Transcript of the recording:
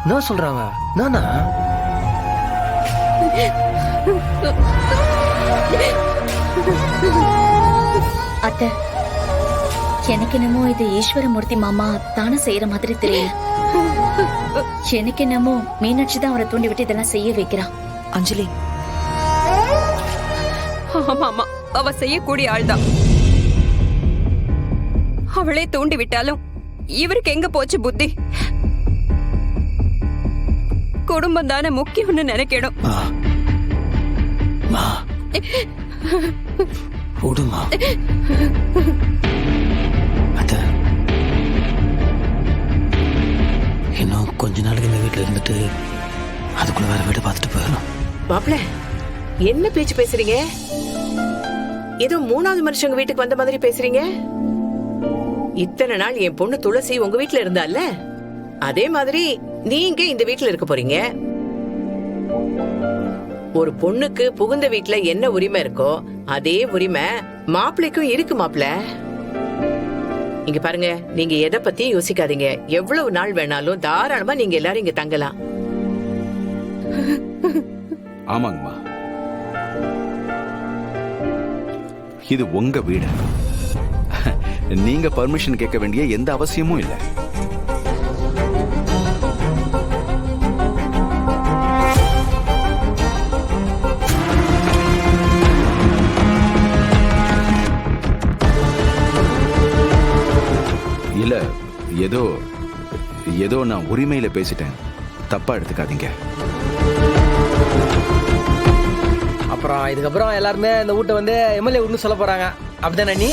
என்ன சொல்றாங்க? நானா? அத்தை, எனக்கு என்னமோ இது ஈஸ்வரமூர்த்தி மாமா தானே செய்யற மாதிரி தெரியல. எனக்கு என்னமோ மீனாட்சி தான் அவரை தூண்டி விட்டு இதெல்லாம் செய்ய வைக்கிறான். அஞ்சலி, ஆமா ஆமா, அவ செய்யக்கூடிய ஆள்தான். அவளே தூண்டி விட்டாலும் இவருக்கு எங்க போச்சு புத்தி? குடும்பம் தானே முக்கியம்னு நினைக்கணும். இன்னும் கொஞ்ச நாளைக்கு இந்த வீட்டுல இருந்துட்டு அதுக்குள்ள வேற வீடு பார்த்துட்டு போயிடணும். மாப்பிள்ள, என்ன பேச்சு பேசுறீங்க? ஏதோ மூணாவது மனுஷங்க வீட்டுக்கு வந்த மாதிரி பேசுறீங்க. இத்தனை நாள் என் பொண்ணு துளசி உங்க வீட்டுல இருந்தால, அதே மாதிரி நீங்க இந்த வீட்டுல இருக்க போறீங்க. ஒரு பொண்ணுக்கு புகுந்த வீட்டுல என்ன உரிமை இருக்கோ அதே உரிமை மாப்பிள்ளைக்கும் இருக்கு. மாப்பிள்ள, இங்க பாருங்க, நீங்க எதை பத்தியும் யோசிக்காதீங்க. எவ்வளவு நாள் வேணாலும் தாராளமா நீங்க எல்லாரும் இங்க தங்கலாம். ஆமாங்கம்மா, இது உங்க வீடு. நீங்க பர்மிஷன் கேட்க வேண்டிய எந்த அவசியமும் இல்லை. இல்ல, ஏதோ நான் உரிமையில பேசிட்டேன், தப்பா எடுத்துக்காதீங்க. அப்புறம் இதுக்கப்புறம் எல்லாருமே இந்த வீட்டை வந்து எம்எல்ஏ வீட்டுன்னு சொல்ல போறாங்க, அப்படிதானே நீ?